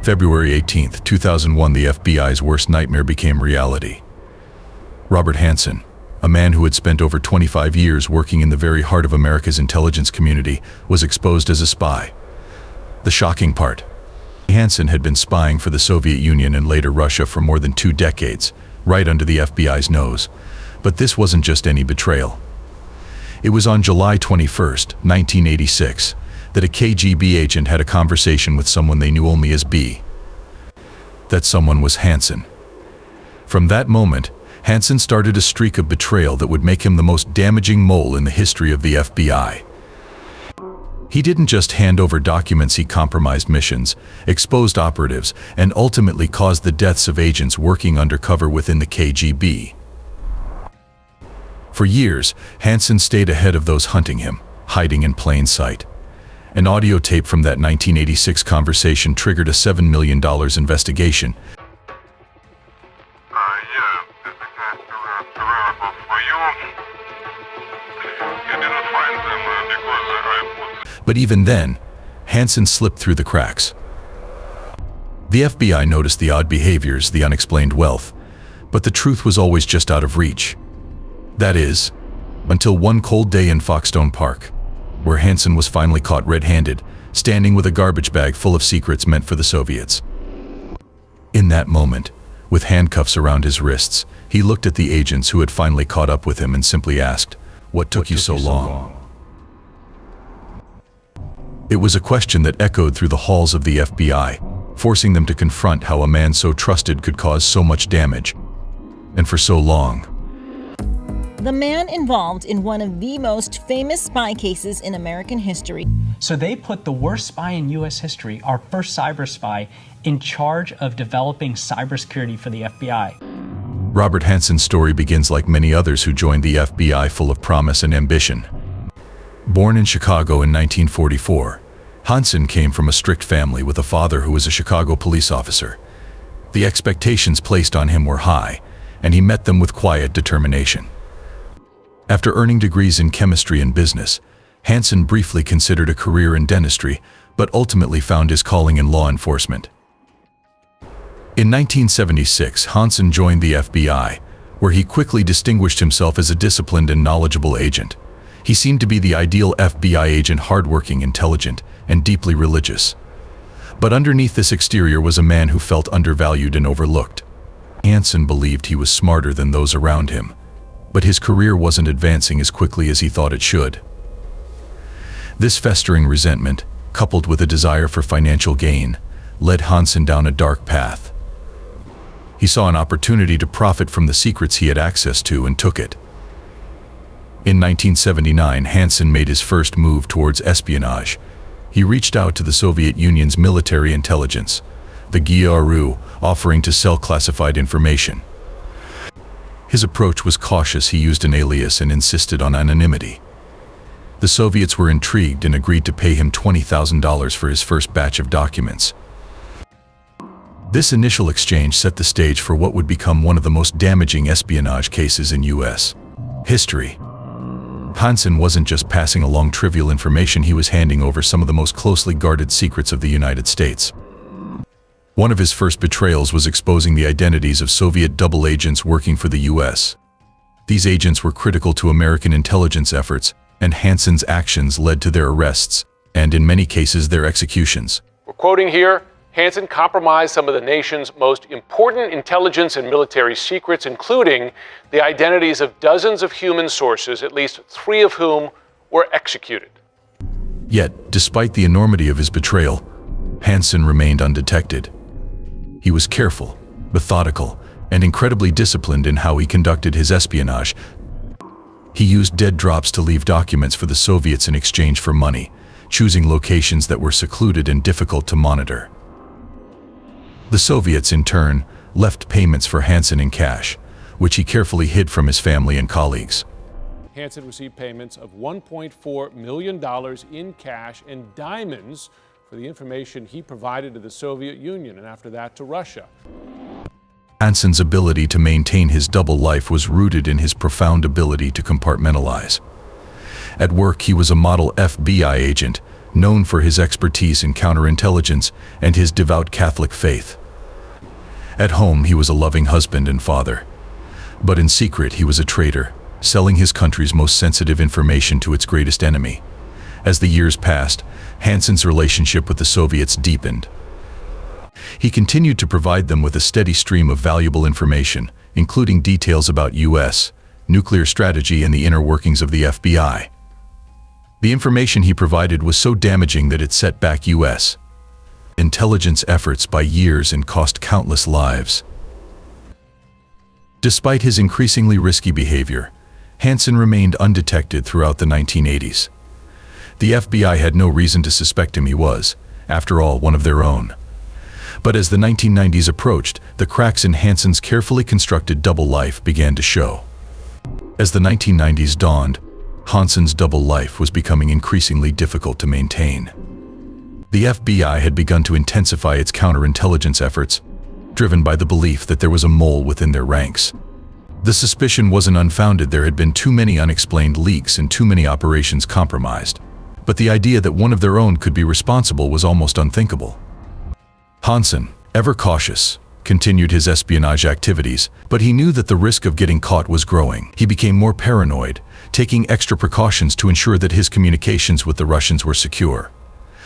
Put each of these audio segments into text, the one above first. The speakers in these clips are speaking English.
February 18, 2001, the FBI's worst nightmare became reality. Robert Hanssen, a man who had spent over 25 years working in the very heart of America's intelligence community, was exposed as a spy. The shocking part: Hanssen had been spying for the Soviet Union and later Russia for more than 2 decades, right under the FBI's nose. But this wasn't just any betrayal. It was on July 21, 1986, that a KGB agent had a conversation with someone they knew only as B. That someone was Hanssen. From that moment, Hanssen started a streak of betrayal that would make him the most damaging mole in the history of the FBI. He didn't just hand over documents, he compromised missions, exposed operatives, and ultimately caused the deaths of agents working undercover within the KGB. For years, Hanssen stayed ahead of those hunting him, hiding in plain sight. An audio tape from that 1986 conversation triggered a $7 million investigation. But even then, Hanssen slipped through the cracks. The FBI noticed the odd behaviors, the unexplained wealth, but the truth was always just out of reach. That is, until one cold day in Foxstone Park, where Hanssen was finally caught red-handed, standing with a garbage bag full of secrets meant for the Soviets. In that moment, with handcuffs around his wrists, he looked at the agents who had finally caught up with him and simply asked, "What took you so long?" It was a question that echoed through the halls of the FBI, forcing them to confront how a man so trusted could cause so much damage, and for so long. The man involved in one of the most famous spy cases in American history. So they put the worst spy in U.S. history, our first cyber spy, in charge of developing cybersecurity for the FBI. Robert Hanssen's story begins like many others who joined the FBI, full of promise and ambition. Born in Chicago in 1944, Hanssen came from a strict family with a father who was a Chicago police officer. The expectations placed on him were high, and he met them with quiet determination. After earning degrees in chemistry and business, Hanssen briefly considered a career in dentistry, but ultimately found his calling in law enforcement. In 1976, Hanssen joined the FBI, where he quickly distinguished himself as a disciplined and knowledgeable agent. He seemed to be the ideal FBI agent, hardworking, intelligent, and deeply religious. But underneath this exterior was a man who felt undervalued and overlooked. Hanssen believed he was smarter than those around him, but his career wasn't advancing as quickly as he thought it should. This festering resentment, coupled with a desire for financial gain, led Hanssen down a dark path. He saw an opportunity to profit from the secrets he had access to and took it. In 1979, Hanssen made his first move towards espionage. He reached out to the Soviet Union's military intelligence, the GRU, offering to sell classified information. His approach was cautious. He used an alias and insisted on anonymity. The Soviets were intrigued and agreed to pay him $20,000 for his first batch of documents. This initial exchange set the stage for what would become one of the most damaging espionage cases in U.S. history. Hanssen wasn't just passing along trivial information, he was handing over some of the most closely guarded secrets of the United States. One of his first betrayals was exposing the identities of Soviet double agents working for the U.S. These agents were critical to American intelligence efforts, and Hanssen's actions led to their arrests, and in many cases their executions. We're quoting here, Hanssen compromised some of the nation's most important intelligence and military secrets, including the identities of dozens of human sources, at least 3 of whom were executed. Yet, despite the enormity of his betrayal, Hanssen remained undetected. He was careful, methodical, and incredibly disciplined in how he conducted his espionage. He used dead drops to leave documents for the Soviets in exchange for money, choosing locations that were secluded and difficult to monitor. The Soviets, in turn, left payments for Hanssen in cash, which he carefully hid from his family and colleagues. Hanssen received payments of $1.4 million in cash and diamonds for the information he provided to the Soviet Union and after that to Russia. Hanssen's ability to maintain his double life was rooted in his profound ability to compartmentalize. At work, he was a model FBI agent, known for his expertise in counterintelligence and his devout Catholic faith. At home, he was a loving husband and father. But in secret, he was a traitor, selling his country's most sensitive information to its greatest enemy. As the years passed, Hansen's relationship with the Soviets deepened. He continued to provide them with a steady stream of valuable information, including details about U.S. nuclear strategy and the inner workings of the FBI. The information he provided was so damaging that it set back U.S. intelligence efforts by years and cost countless lives. Despite his increasingly risky behavior, Hansen remained undetected throughout the 1980s. The FBI had no reason to suspect him. He was, after all, one of their own. But as the 1990s approached, the cracks in Hansen's carefully constructed double life began to show. As the 1990s dawned, Hansen's double life was becoming increasingly difficult to maintain. The FBI had begun to intensify its counterintelligence efforts, driven by the belief that there was a mole within their ranks. The suspicion wasn't unfounded. There had been too many unexplained leaks and too many operations compromised. But the idea that one of their own could be responsible was almost unthinkable. Hansen, ever cautious, continued his espionage activities, but he knew that the risk of getting caught was growing. He became more paranoid, taking extra precautions to ensure that his communications with the Russians were secure.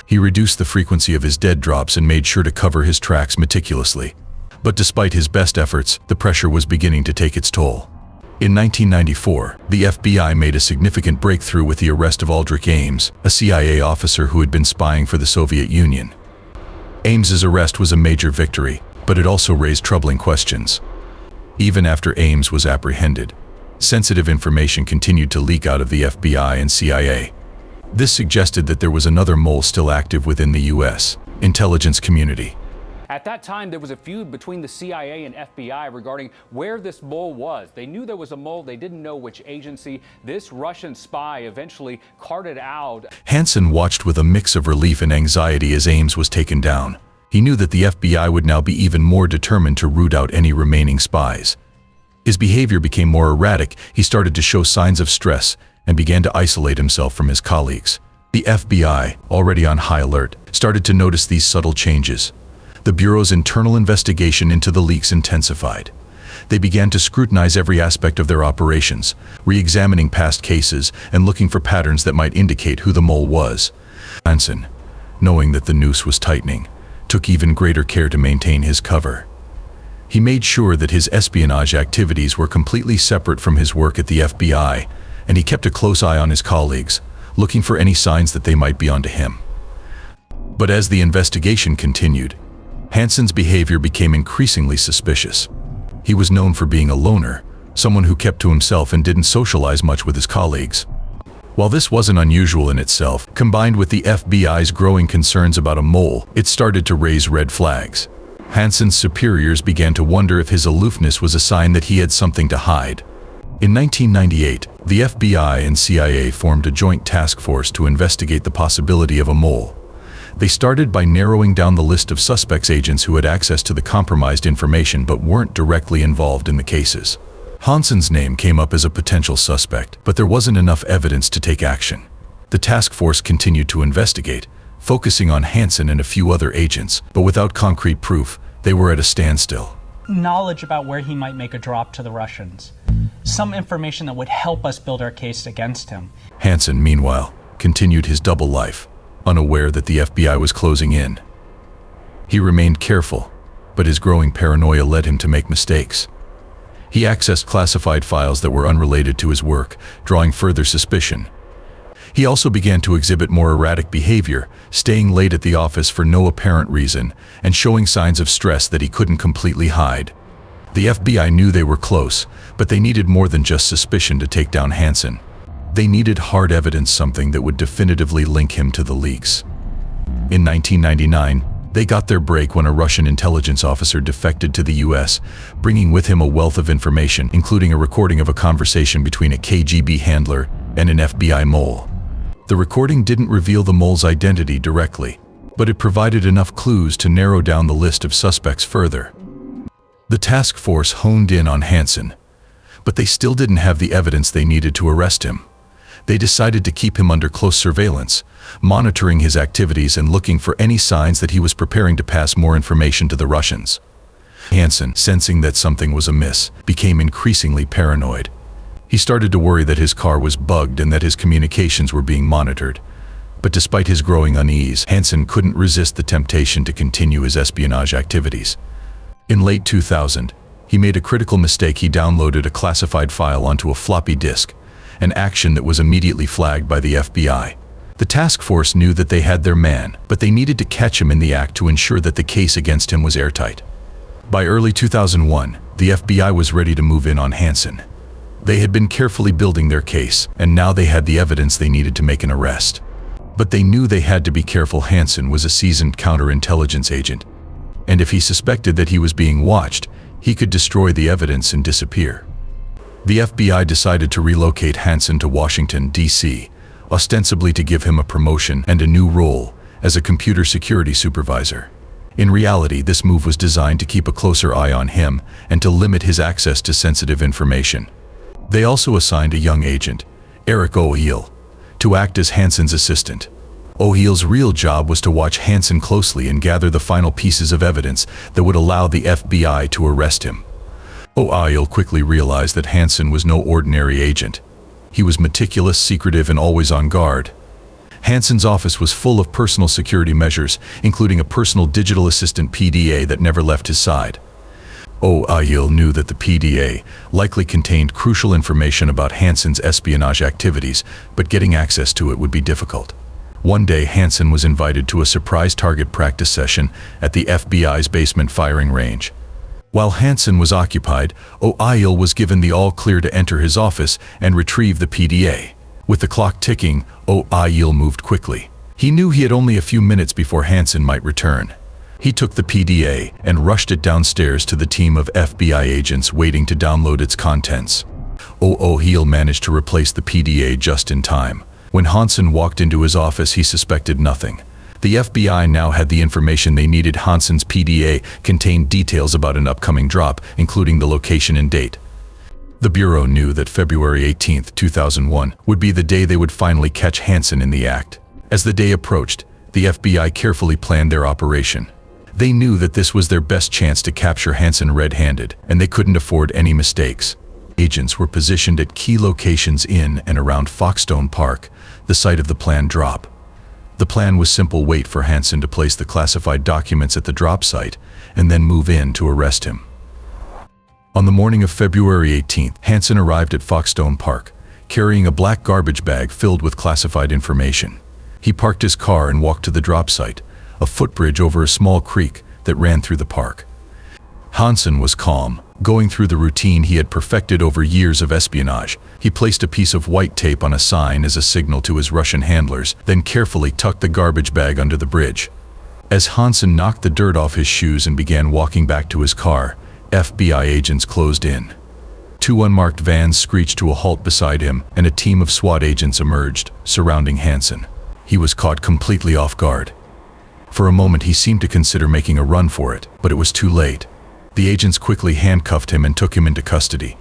He reduced the frequency of his dead drops and made sure to cover his tracks meticulously. But despite his best efforts, the pressure was beginning to take its toll. In 1994, the FBI made a significant breakthrough with the arrest of Aldrich Ames, a CIA officer who had been spying for the Soviet Union. Ames's arrest was a major victory, but it also raised troubling questions. Even after Ames was apprehended, sensitive information continued to leak out of the FBI and CIA. This suggested that there was another mole still active within the U.S. intelligence community. At that time, there was a feud between the CIA and FBI regarding where this mole was. They knew there was a mole, they didn't know which agency. This Russian spy eventually carted out. Hansen watched with a mix of relief and anxiety as Ames was taken down. He knew that the FBI would now be even more determined to root out any remaining spies. His behavior became more erratic. He started to show signs of stress and began to isolate himself from his colleagues. The FBI, already on high alert, started to notice these subtle changes. The Bureau's internal investigation into the leaks intensified. They began to scrutinize every aspect of their operations, re-examining past cases and looking for patterns that might indicate who the mole was. Hansen, knowing that the noose was tightening, took even greater care to maintain his cover. He made sure that his espionage activities were completely separate from his work at the FBI, and he kept a close eye on his colleagues, looking for any signs that they might be onto him. But as the investigation continued, Hansen's behavior became increasingly suspicious. He was known for being a loner, someone who kept to himself and didn't socialize much with his colleagues. While this wasn't unusual in itself, combined with the FBI's growing concerns about a mole, it started to raise red flags. Hansen's superiors began to wonder if his aloofness was a sign that he had something to hide. In 1998, the FBI and CIA formed a joint task force to investigate the possibility of a mole. They started by narrowing down the list of suspects, agents who had access to the compromised information but weren't directly involved in the cases. Hansen's name came up as a potential suspect, but there wasn't enough evidence to take action. The task force continued to investigate, focusing on Hansen and a few other agents, but without concrete proof, they were at a standstill. Knowledge about where he might make a drop to the Russians. Some information that would help us build our case against him. Hansen, meanwhile, continued his double life, unaware that the FBI was closing in. He remained careful, but his growing paranoia led him to make mistakes. He accessed classified files that were unrelated to his work, drawing further suspicion. He also began to exhibit more erratic behavior, staying late at the office for no apparent reason, and showing signs of stress that he couldn't completely hide. The FBI knew they were close, but they needed more than just suspicion to take down Hansen. They needed hard evidence, something that would definitively link him to the leaks. In 1999, they got their break when a Russian intelligence officer defected to the US, bringing with him a wealth of information, including a recording of a conversation between a KGB handler and an FBI mole. The recording didn't reveal the mole's identity directly, but it provided enough clues to narrow down the list of suspects further. The task force honed in on Hansen, but they still didn't have the evidence they needed to arrest him. They decided to keep him under close surveillance, monitoring his activities and looking for any signs that he was preparing to pass more information to the Russians. Hansen, sensing that something was amiss, became increasingly paranoid. He started to worry that his car was bugged and that his communications were being monitored. But despite his growing unease, Hansen couldn't resist the temptation to continue his espionage activities. In late 2000, he made a critical mistake. He downloaded a classified file onto a floppy disk, an action that was immediately flagged by the FBI. The task force knew that they had their man, but they needed to catch him in the act to ensure that the case against him was airtight. By early 2001, the FBI was ready to move in on Hansen. They had been carefully building their case, and now they had the evidence they needed to make an arrest. But they knew they had to be careful. Hansen was a seasoned counterintelligence agent, and if he suspected that he was being watched, he could destroy the evidence and disappear. The FBI decided to relocate Hansen to Washington, D.C., ostensibly to give him a promotion and a new role as a computer security supervisor. In reality, this move was designed to keep a closer eye on him and to limit his access to sensitive information. They also assigned a young agent, Eric O'Heal, to act as Hansen's assistant. O'Heal's real job was to watch Hansen closely and gather the final pieces of evidence that would allow the FBI to arrest him. O'Heal quickly realized that Hansen was no ordinary agent. He was meticulous, secretive, and always on guard. Hansen's office was full of personal security measures, including a personal digital assistant PDA that never left his side. O'Heal knew that the PDA likely contained crucial information about Hansen's espionage activities, but getting access to it would be difficult. One day, Hansen was invited to a surprise target practice session at the FBI's basement firing range. While Hansen was occupied, O'Heal was given the all-clear to enter his office and retrieve the PDA. With the clock ticking, O'Heal moved quickly. He knew he had only a few minutes before Hansen might return. He took the PDA and rushed it downstairs to the team of FBI agents waiting to download its contents. O'Heal managed to replace the PDA just in time. When Hansen walked into his office, he suspected nothing. The FBI now had the information they needed. Hansen's PDA contained details about an upcoming drop, including the location and date. The Bureau knew that February 18, 2001 would be the day they would finally catch Hansen in the act. As the day approached, the FBI carefully planned their operation. They knew that this was their best chance to capture Hansen red-handed, and they couldn't afford any mistakes. Agents were positioned at key locations in and around Foxstone Park, the site of the planned drop. The plan was simple: wait for Hansen to place the classified documents at the drop site, and then move in to arrest him. On the morning of February 18th, Hansen arrived at Foxstone Park, carrying a black garbage bag filled with classified information. He parked his car and walked to the drop site, a footbridge over a small creek that ran through the park. Hansen was calm, going through the routine he had perfected over years of espionage. He placed a piece of white tape on a sign as a signal to his Russian handlers, then carefully tucked the garbage bag under the bridge. As Hansen knocked the dirt off his shoes and began walking back to his car, FBI agents closed in. Two unmarked vans screeched to a halt beside him, and a team of SWAT agents emerged, surrounding Hansen. He was caught completely off guard. For a moment he seemed to consider making a run for it, but it was too late. The agents quickly handcuffed him and took him into custody.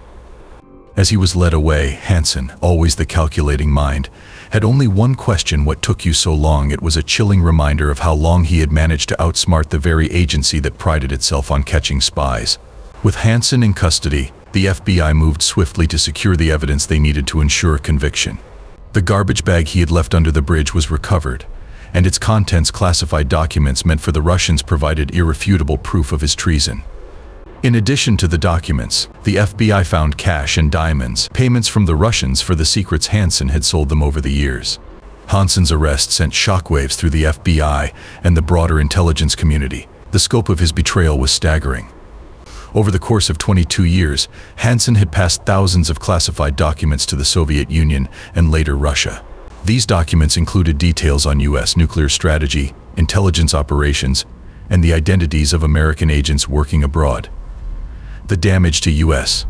As he was led away, Hansen, always the calculating mind, had only one question: what took you so long? It was a chilling reminder of how long he had managed to outsmart the very agency that prided itself on catching spies. With Hansen in custody, the FBI moved swiftly to secure the evidence they needed to ensure conviction. The garbage bag he had left under the bridge was recovered, and its contents, classified documents meant for the Russians, provided irrefutable proof of his treason. In addition to the documents, the FBI found cash and diamonds, payments from the Russians for the secrets Hansen had sold them over the years. Hansen's arrest sent shockwaves through the FBI and the broader intelligence community. The scope of his betrayal was staggering. Over the course of 22 years, Hansen had passed thousands of classified documents to the Soviet Union and later Russia. These documents included details on U.S. nuclear strategy, intelligence operations, and the identities of American agents working abroad. The damage to U.S.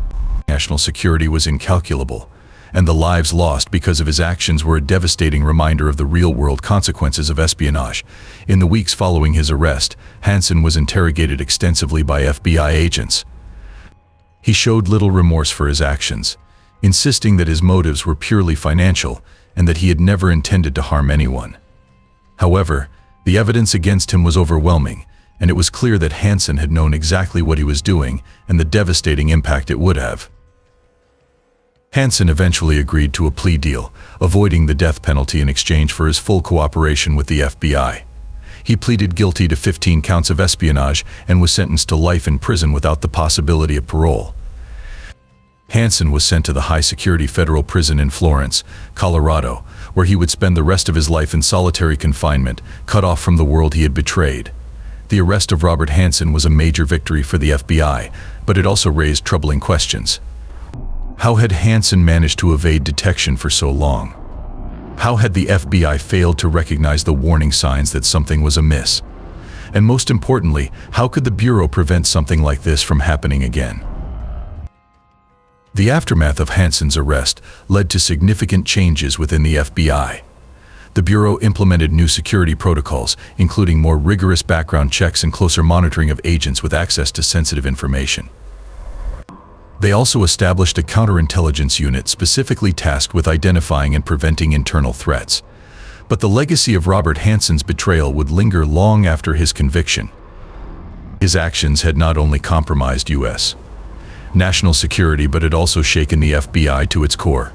national security was incalculable, and the lives lost because of his actions were a devastating reminder of the real-world consequences of espionage. In the weeks following his arrest, Hansen was interrogated extensively by FBI agents. He showed little remorse for his actions, insisting that his motives were purely financial and that he had never intended to harm anyone. However, the evidence against him was overwhelming, and it was clear that Hansen had known exactly what he was doing and the devastating impact it would have. Hansen eventually agreed to a plea deal, avoiding the death penalty in exchange for his full cooperation with the FBI. He pleaded guilty to 15 counts of espionage and was sentenced to life in prison without the possibility of parole. Hansen was sent to the high-security federal prison in Florence, Colorado, where he would spend the rest of his life in solitary confinement, cut off from the world he had betrayed. The arrest of Robert Hansen was a major victory for the FBI, but it also raised troubling questions. How had Hansen managed to evade detection for so long? How had the FBI failed to recognize the warning signs that something was amiss? And most importantly, how could the Bureau prevent something like this from happening again? The aftermath of Hansen's arrest led to significant changes within the FBI. The Bureau implemented new security protocols, including more rigorous background checks and closer monitoring of agents with access to sensitive information. They also established a counterintelligence unit specifically tasked with identifying and preventing internal threats. But the legacy of Robert Hansen's betrayal would linger long after his conviction. His actions had not only compromised U.S. national security, but had also shaken the FBI to its core.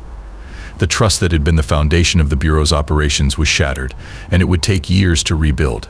The trust that had been the foundation of the Bureau's operations was shattered, and it would take years to rebuild.